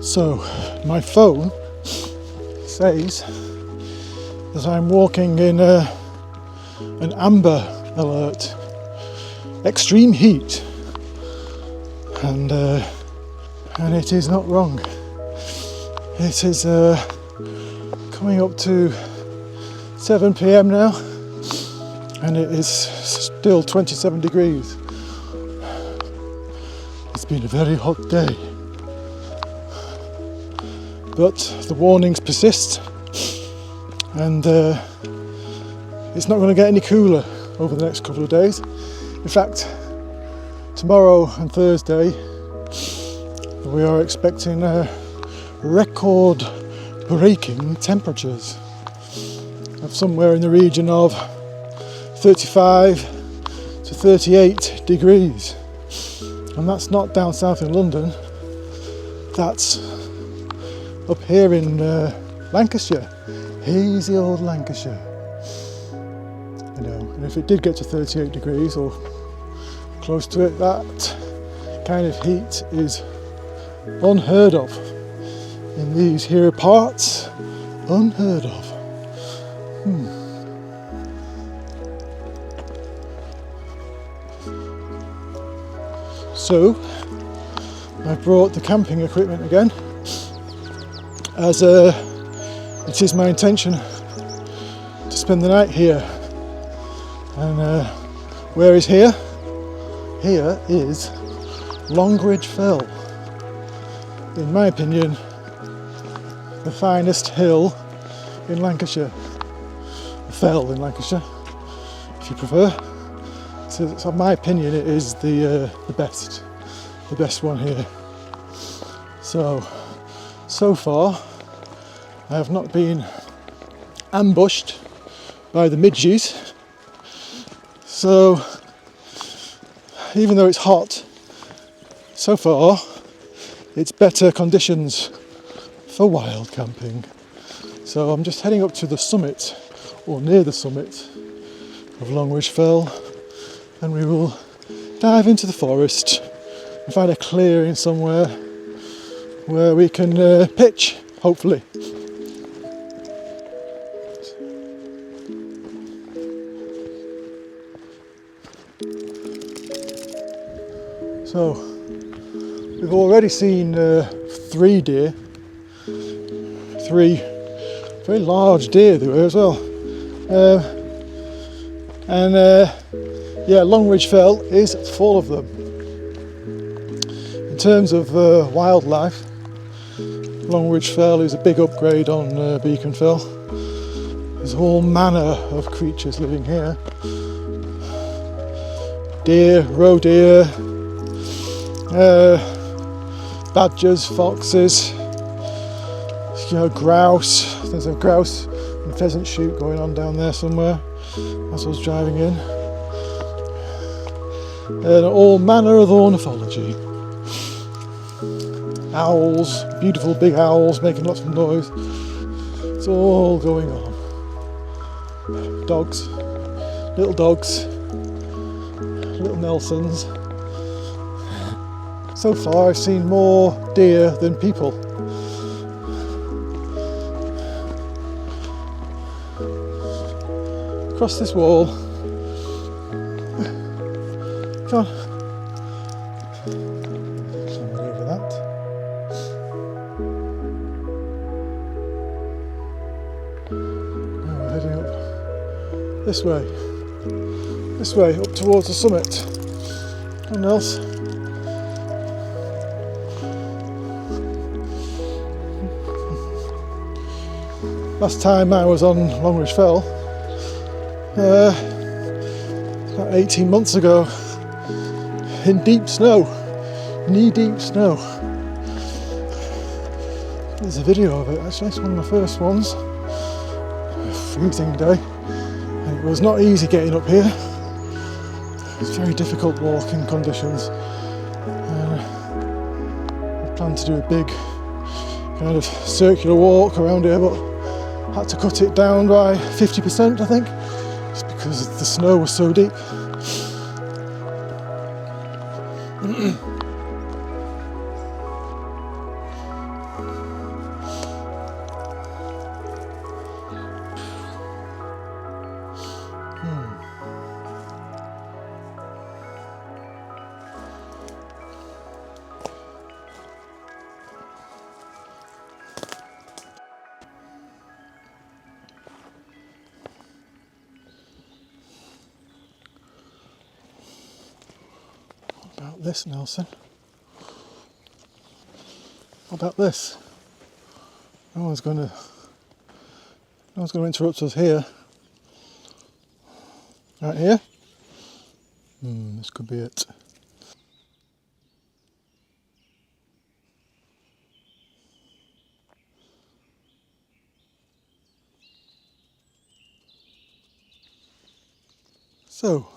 So my phone says that I'm walking in an amber alert, extreme heat, and it is not wrong. It is coming up to 7 p.m. now, and it is still 27 degrees. It's been a very hot day, but the warnings persist, and it's not going to get any cooler over the next couple of days. In fact, tomorrow and Thursday we are expecting record-breaking temperatures of somewhere in the region of 35 to 38 degrees, and that's not down south in London, that's up here in Lancashire, hazy old Lancashire. You know, and if it did get to 38 degrees or close to it, that kind of heat is unheard of in these here parts. Unheard of. So I brought the camping equipment again, as it is my intention to spend the night here. And where is here? Here is Longridge Fell. In my opinion, the finest hill in Lancashire. Fell in Lancashire, if you prefer. So in my opinion, it is the best one here. So far, I have not been ambushed by the midges. So even though it's hot, so far it's better conditions for wild camping. So I'm just heading up to the summit, or near the summit of Longridge Fell, and we will dive into the forest and find a clearing somewhere where we can pitch, hopefully. So we've already seen 3 deer, 3 very large deer there were as well, yeah, Longridge Fell is full of them. In terms of wildlife, Longridge Fell is a big upgrade on Beacon Fell. There's all manner of creatures living here: deer, roe deer, badgers, foxes, grouse. There's a grouse and pheasant shoot going on down there somewhere as I was driving in, and all manner of ornithology. Owls, beautiful big owls making lots of noise. It's all going on. Dogs, little Nelsons. So far I've seen more deer than people. Across this wall. Come on. Somebody over that. Now we're heading up this way, up towards the summit. Come on, Nels. Last time I was on Longridge Fell, about 18 months ago, in deep snow, knee-deep snow. There's a video of it actually, it's one of my first ones. A freezing day, and it was not easy getting up here. It was very difficult walking conditions. We planned to do a big kind of circular walk around here, but had to cut it down by 50%, I think, just because the snow was so deep. What about this, Nelson? What about this? No one's going to interrupt us here. Right here? This could be it. So,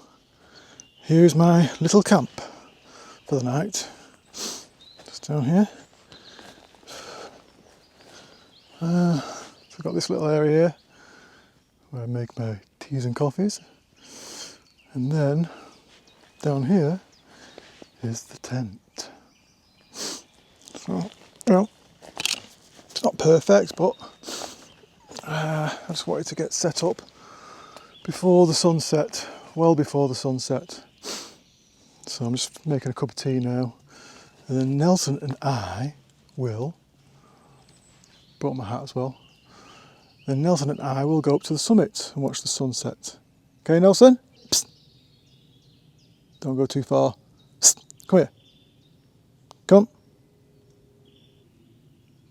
here's my little camp for the night. Just down here. So I've got this little area here where I make my teas and coffees. And then down here is the tent. So, well, it's not perfect, but I just wanted to get set up before the sunset, well before the sunset. So I'm just making a cup of tea now. And then Nelson and I will, brought my hat as well, then Nelson and I will go up to the summit and watch the sunset. Okay, Nelson? Psst. Don't go too far. Psst. Come here. Come.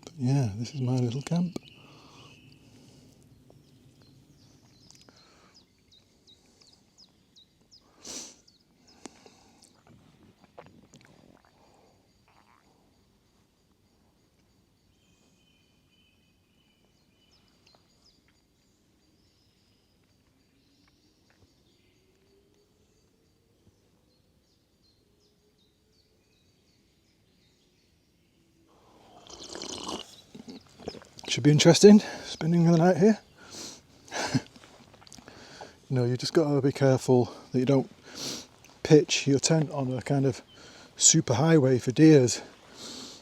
But yeah, this is my little camp. Should be interesting, spending the night here. You just got to be careful that you don't pitch your tent on a kind of super highway for deers,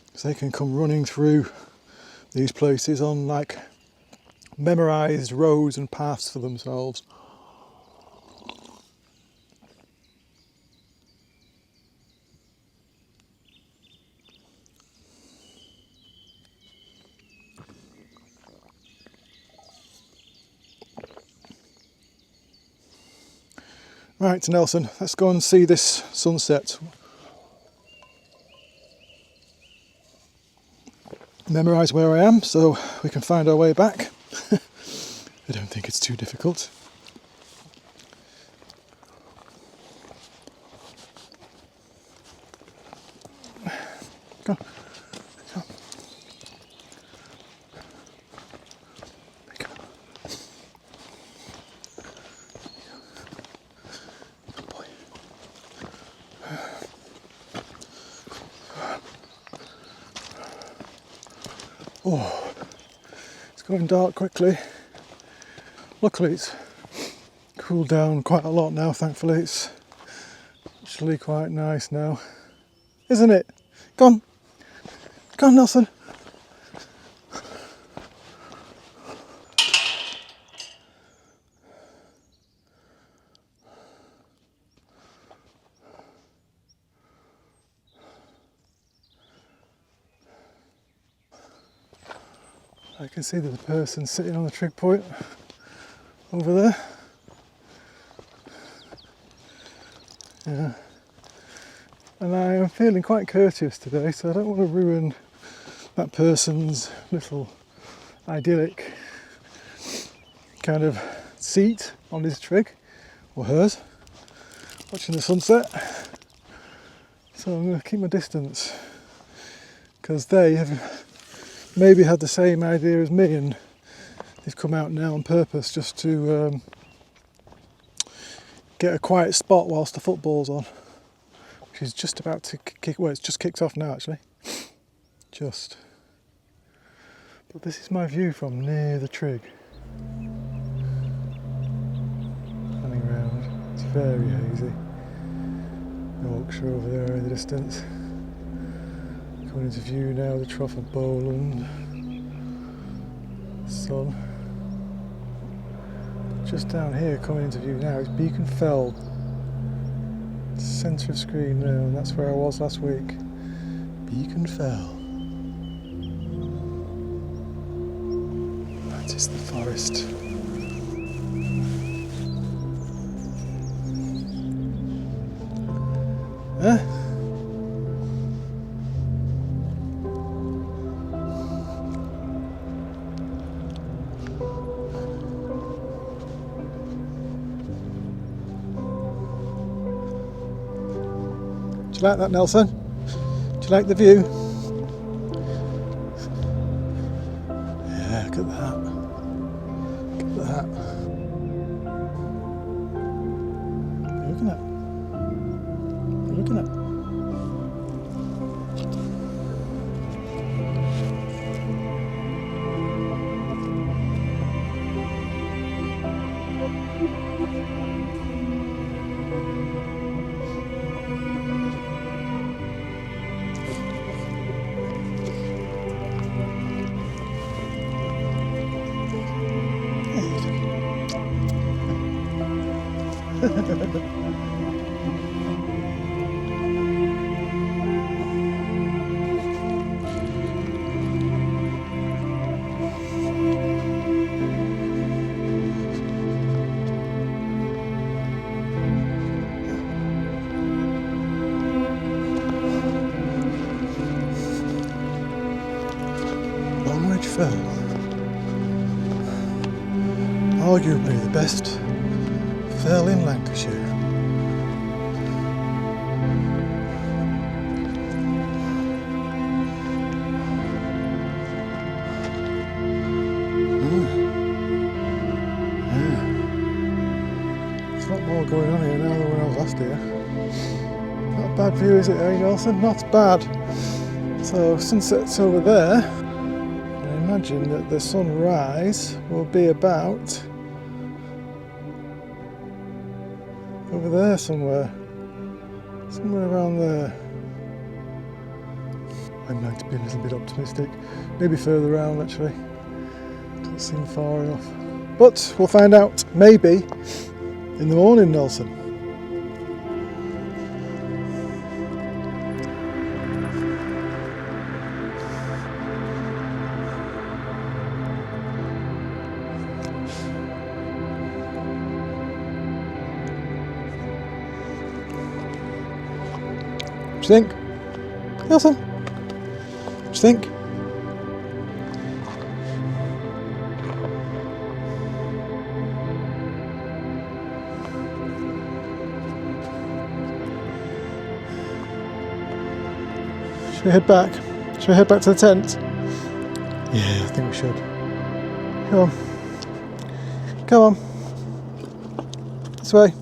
because they can come running through these places on like memorised roads and paths for themselves. Right, Nelson, let's go and see this sunset. Memorise where I am so we can find our way back. I don't think it's too difficult. Go. Go. Good boy. Oh, it's going dark quickly. Luckily it's cooled down quite a lot now, thankfully. It's actually quite nice now, isn't it? Come on. Come on, Nelson. I can see there's a person sitting on the trig point over there. Yeah. And I am feeling quite courteous today, so I don't want to ruin that person's little idyllic kind of seat on his trig, or hers, watching the sunset. So I'm going to keep my distance, because they have maybe had the same idea as me, and they've come out now on purpose just to get a quiet spot whilst the football's on, which is just about to kick. Well, it's just kicked off now, actually. Just. But this is my view from near the trig. Turning very hazy. Yorkshire over there in the distance. Coming into view now, the Trough of Bowland. Sun. Just down here, coming into view now, is Beacon Fell. Centre of screen now, and that's where I was last week. Beacon Fell. That is the forest. Huh? Do you like that, Nelson? Do you like the view? Yeah, look at that. Look at that. You're looking at. You're looking at. Longridge Fell. Arguably the best fell in Lancashire. There's a lot more going on here now than when I was last here. Not a bad view, is it, eh, Nelson? Not bad. So sunset's over there. I imagine that the sunrise will be about over there somewhere around there. I might be a little bit optimistic, maybe further around actually, doesn't seem far enough, but we'll find out maybe in the morning, Nelson. What do you think? Nelson? What do you think? Should we head back? Should we head back to the tent? Yeah, I think we should. Come on. Come on. This way.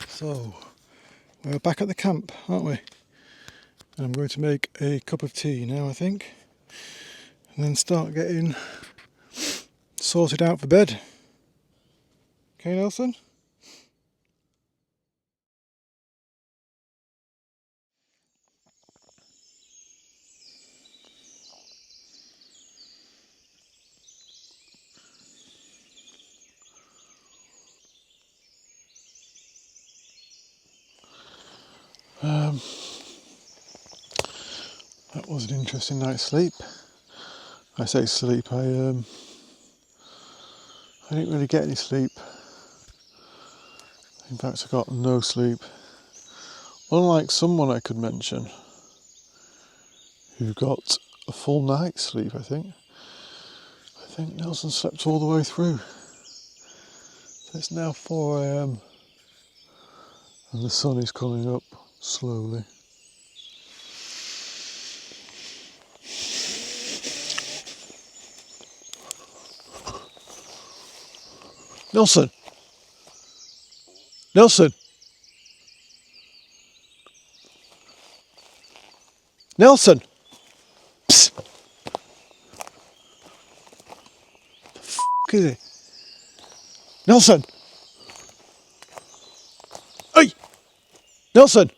So, we're back at the camp, aren't we? And I'm going to make a cup of tea now, I think, and then start getting sorted out for bed. Okay, Nelson? That was an interesting night's sleep. I say sleep, I didn't really get any sleep. In fact, I got no sleep. Unlike someone I could mention who got a full night's sleep, I think. I think Nelson slept all the way through. So it's now 4 AM. And the sun is coming up slowly. Nelson! Nelson! Nelson! Psst! The f*** is it? Nelson! Hey! Nelson!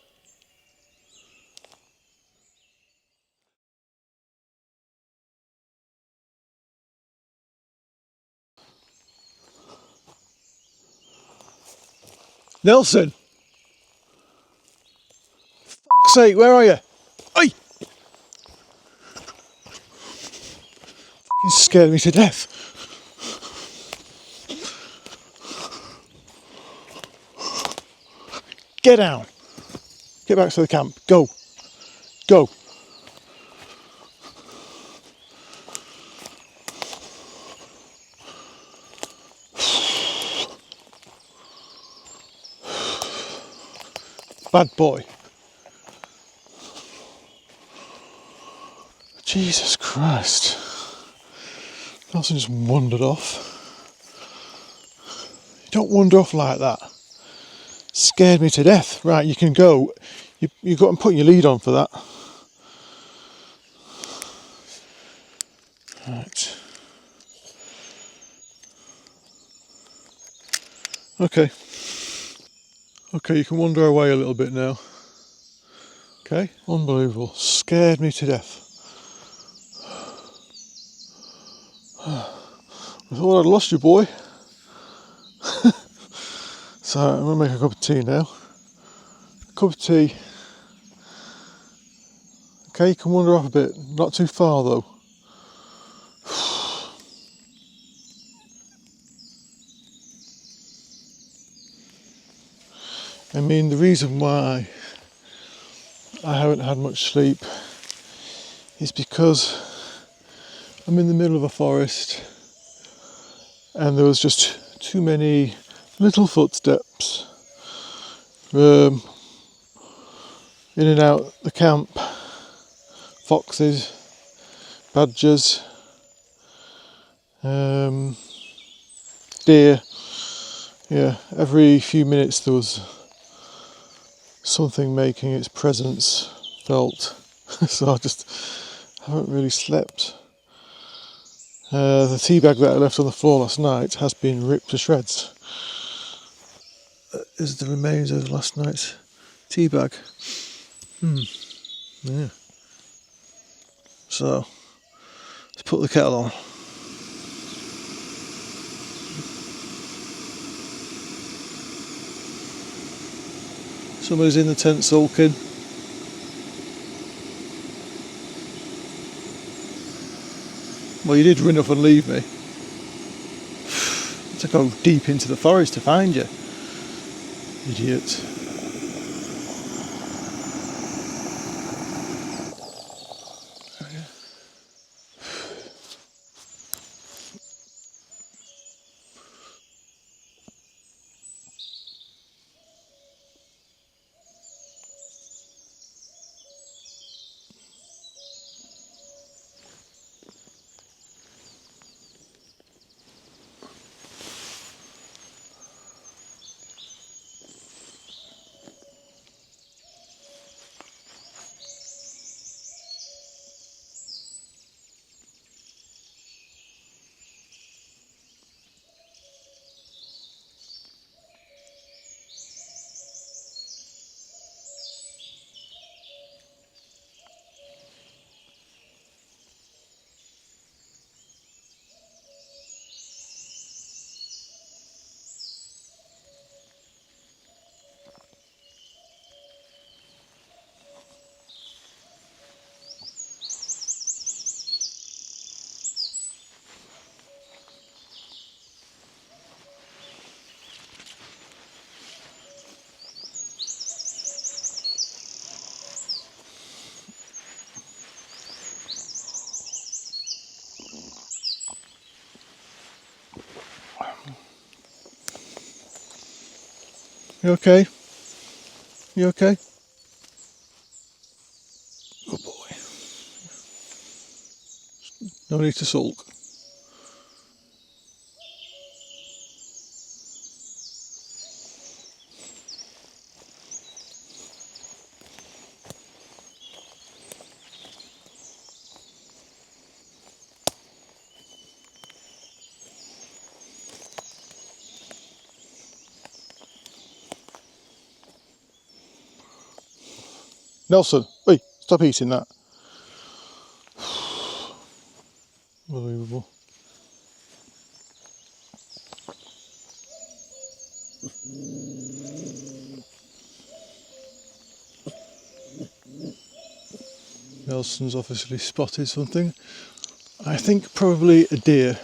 Nelson! For fuck's sake, where are you? Hey! You scared me to death. Get down. Get back to the camp. Go. Go. Bad boy. Jesus Christ. Nelson just wandered off. You don't wander off like that. Scared me to death. Right, you can go. You got to put your lead on for that. Right. Okay. Okay, you can wander away a little bit now. Okay. Unbelievable. Scared me to death. I thought I'd lost you, boy. So I'm going to make a cup of tea now. A cup of tea. Okay, you can wander off a bit. Not too far though. I mean, the reason why I haven't had much sleep is because I'm in the middle of a forest and there was just too many little footsteps in and out the camp. Foxes, badgers, deer. Yeah, every few minutes there was something making its presence felt. So I just haven't really slept. The tea bag that I left on the floor last night has been ripped to shreds. Is the remains of last night's tea bag. Yeah. So let's put the kettle on. Somebody's in the tent sulking. Well, you did run off and leave me. I had to go deep into the forest to find you. Idiot. You okay? You okay? Good boy. No need to sulk. Nelson, wait, stop eating that. Unbelievable. Nelson's obviously spotted something. I think probably a deer.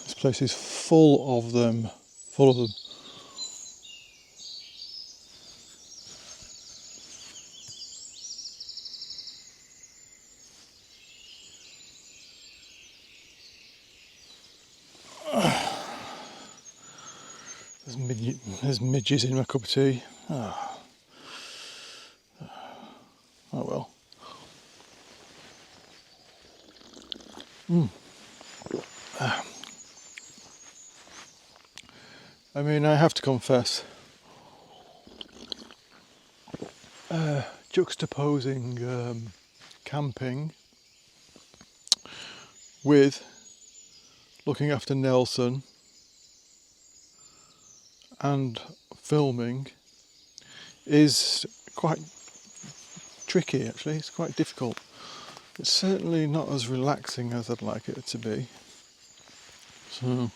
This place is full of them. Full of them. There's midges in my cup of tea. Oh well. I mean, I have to confess, juxtaposing camping with looking after Nelson and filming is quite tricky, actually. It's quite difficult. It's certainly not as relaxing as I'd like it to be. So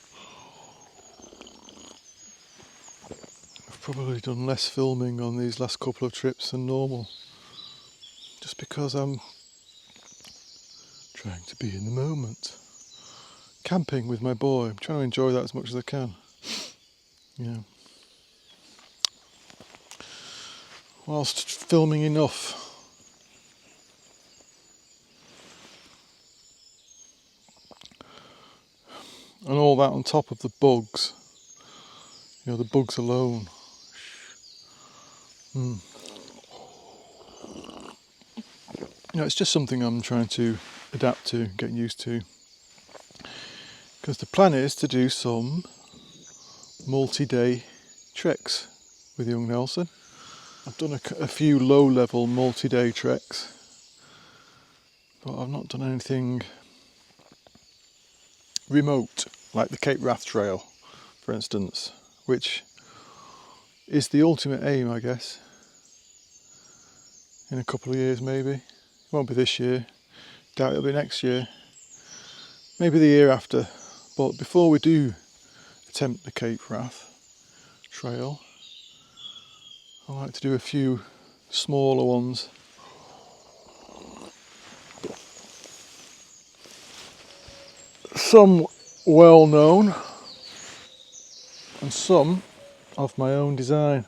I've probably done less filming on these last couple of trips than normal, just because I'm trying to be in the moment. Camping with my boy, I'm trying to enjoy that as much as I can. Yeah. Whilst filming enough. And all that on top of the bugs. You know, the bugs alone. You know, it's just something I'm trying to adapt to, get used to. Because the plan is to do some multi-day treks with young Nelson. I've done a few low-level multi-day treks, but I've not done anything remote, like the Cape Wrath Trail, for instance, which is the ultimate aim, I guess, in a couple of years maybe. It won't be this year, doubt it'll be next year, maybe the year after. But before we do attempt the Cape Wrath Trail, I like to do a few smaller ones. Some well known and some of my own design.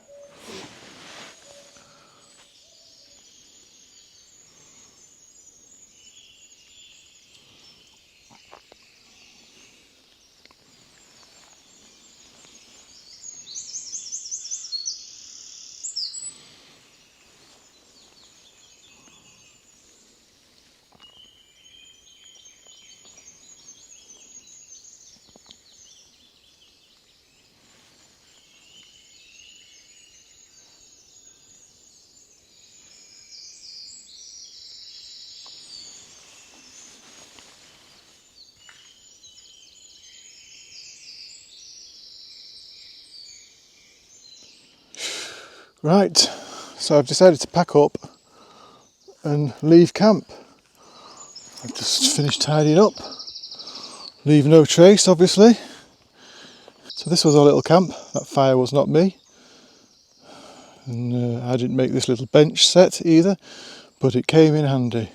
Right, so I've decided to pack up and leave camp. I've just finished tidying up. Leave no trace, obviously. So this was our little camp. That fire was not me. And I didn't make this little bench set either, but it came in handy.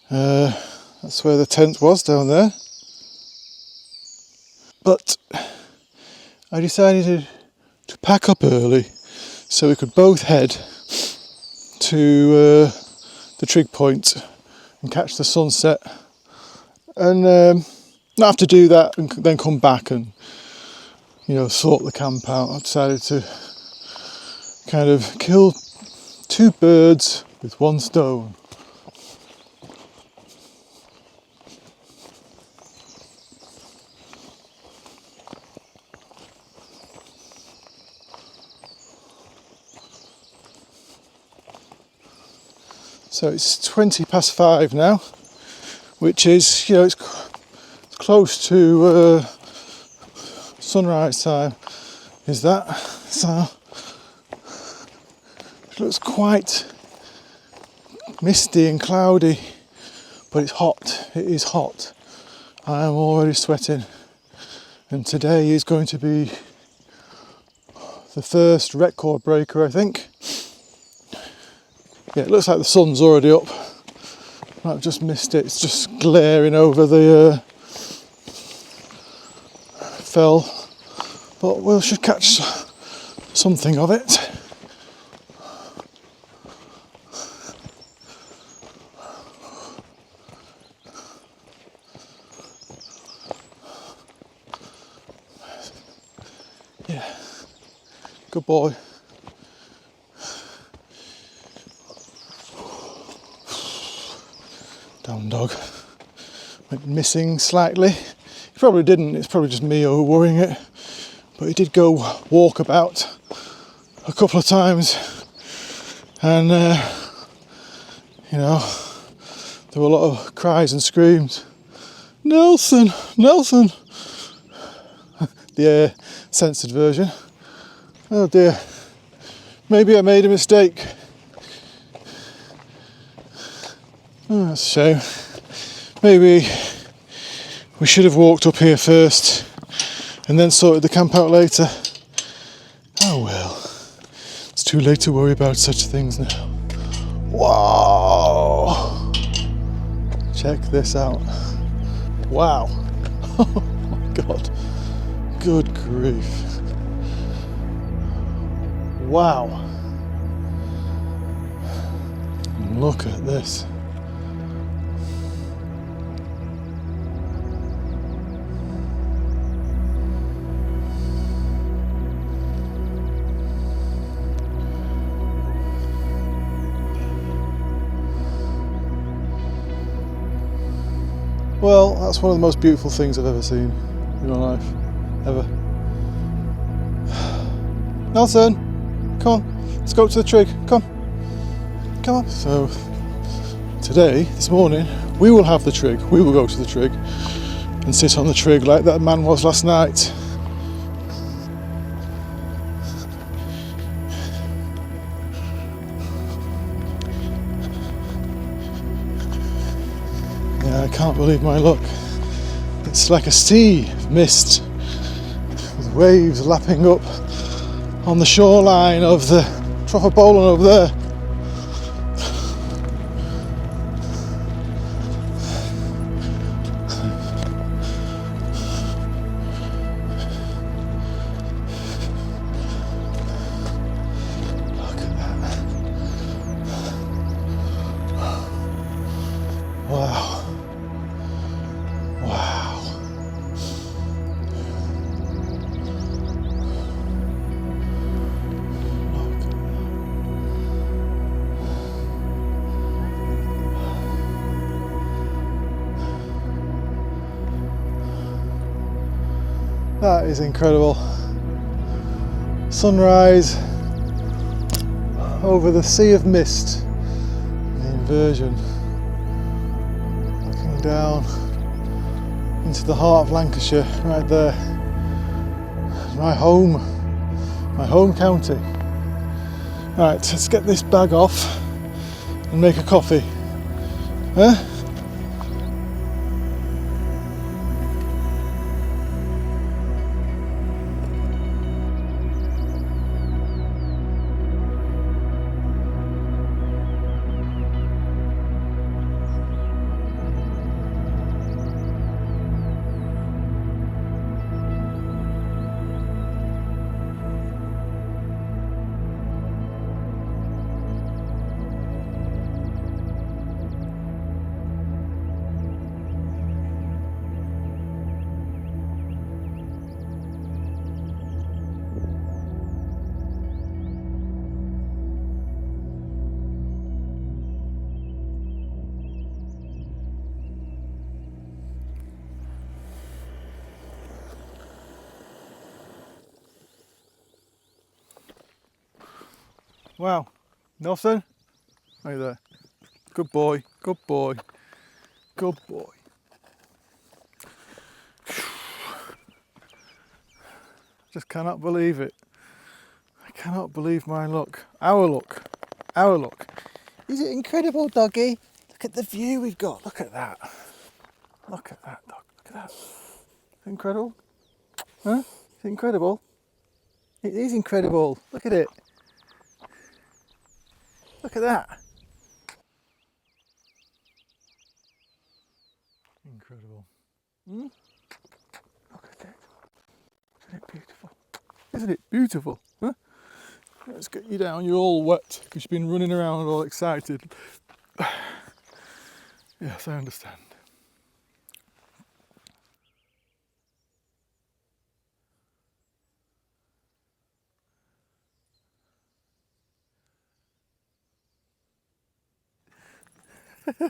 That's where the tent was, down there. But I decided to pack up early so we could both head to the trig point and catch the sunset, and not have to do that and then come back and, you know, sort the camp out. I decided to kind of kill two birds with one stone. So it's 5:20 now, which is, it's close to sunrise time, is that? So it looks quite misty and cloudy, but it's hot. It is hot. I am already sweating, and today is going to be the first record breaker, I think. Yeah, it looks like the sun's already up. I've just missed it. It's just glaring over the fell, but we should catch something of it. Yeah, good boy. Down dog. Went missing slightly. He probably didn't, it's probably just me overworrying it. But he did go walk about a couple of times. And, there were a lot of cries and screams. Nelson! Nelson! The censored version. Oh dear. Maybe I made a mistake. Oh, that's a shame. Maybe we should have walked up here first and then sorted the camp out later. Oh well. It's too late to worry about such things now. Wow! Check this out. Wow. Oh my god. Good grief. Wow. Look at this. Well, that's one of the most beautiful things I've ever seen in my life. Ever. Nelson, come on, let's go up to the trig. Come on. So, today, this morning, we will have the trig. We will go to the trig and sit on the trig like that man was last night. Yeah, I can't believe my luck. It's like a sea of mist with waves lapping up on the shoreline of the Trough of Bowling over there. Look at that. Wow. That is incredible. Sunrise over the sea of mist. The inversion. Looking down into the heart of Lancashire, right there. My home county. Right, let's get this bag off and make a coffee. Huh? Wow. Nelson? Are you there? Good boy, good boy, good boy. Just cannot believe it. I cannot believe my luck. Our luck. Our luck. Is it incredible, doggy? Look at the view we've got. Look at that. Look at that, dog. Look at that. Incredible. Huh? It's incredible. It is incredible. Look at it. Look at that. Incredible. Hmm? Look at it. Isn't it beautiful? Isn't it beautiful? Huh? Let's get you down. You're all wet because you've been running around all excited. Yes, I understand. You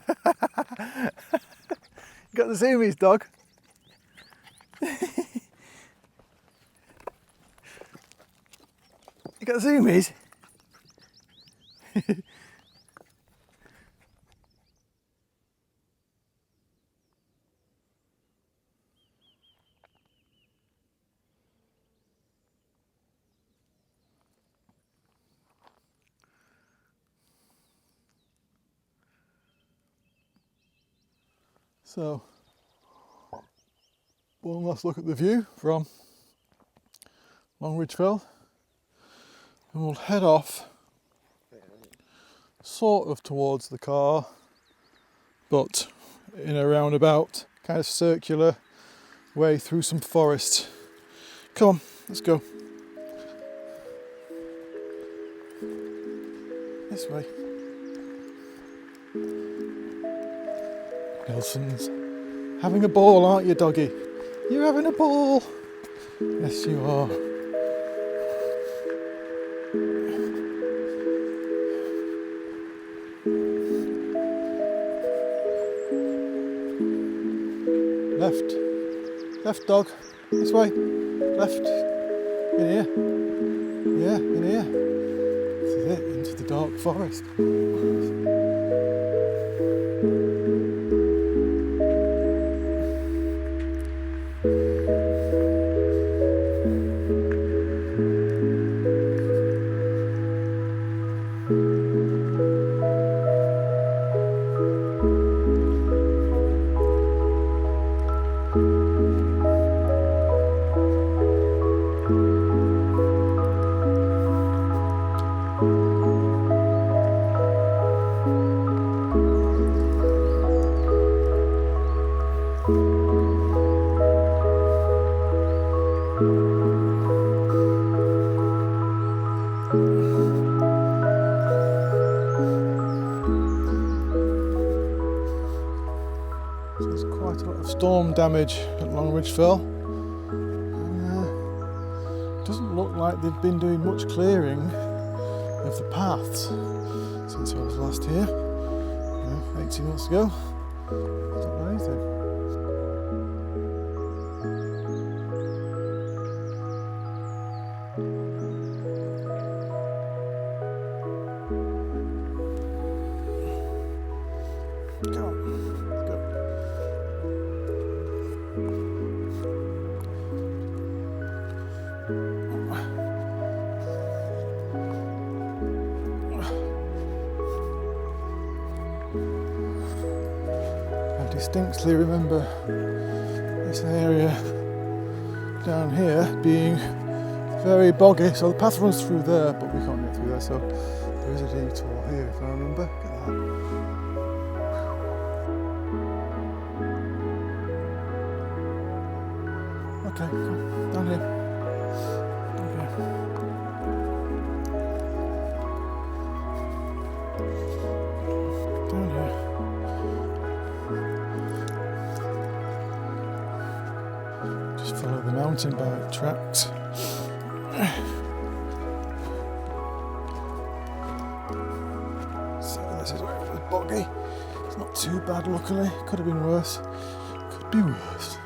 got the zoomies, dog. You got the zoomies? So, one last look at the view from Longridge Fell, and we'll head off sort of towards the car, but in a roundabout, kind of circular way through some forest. Come on, let's go. This way. Nelson's having a ball, aren't you, doggy? You're having a ball. Yes, you are. Left, dog. This way. Left. In here. Yeah, in here. This is it, into the dark forest. There's quite a lot of storm damage at Longridge Fell. And, doesn't look like they've been doing much clearing of the paths since I was last here, 18 months ago. Not done anything. Go on, let's go. I distinctly remember this area down here being very boggy, so the path runs through there, but we can't get through there, so there is a detour here if I remember. Look at that. Okay, come down here. Down here. Just follow the mountain bike tracks. So this is where it was boggy. It's not too bad, luckily. Could have been worse. Could be worse.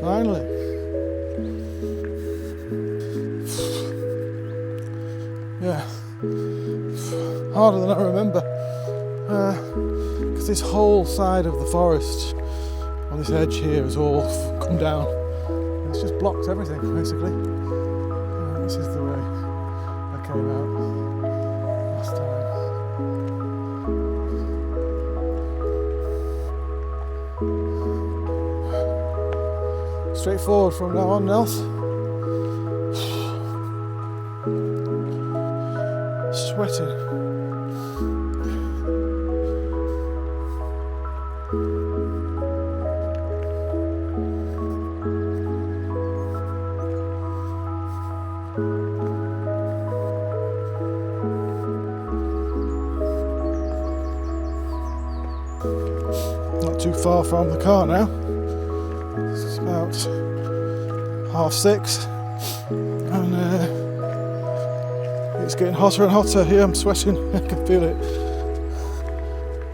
Finally. Yeah. Harder than I remember. Because this whole side of the forest on this edge here has all come down. It's just blocked everything, basically. This is the way I came out last time. Straightforward from now on, Nels. Sweating. Not too far from the car now. It's about 6:30, and it's getting hotter and hotter here. I'm sweating. I can feel it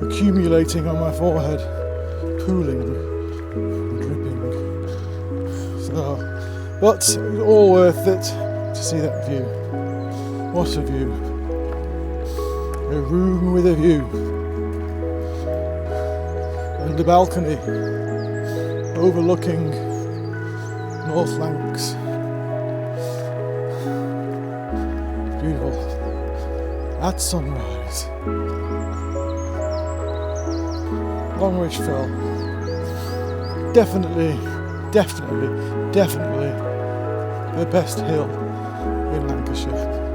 accumulating on my forehead, pooling, dripping. So, but it's all worth it to see that view. What a view! A room with a view, and a balcony overlooking North Lancs. Beautiful. At sunrise. Longridge Fell. Definitely the best hill in Lancashire.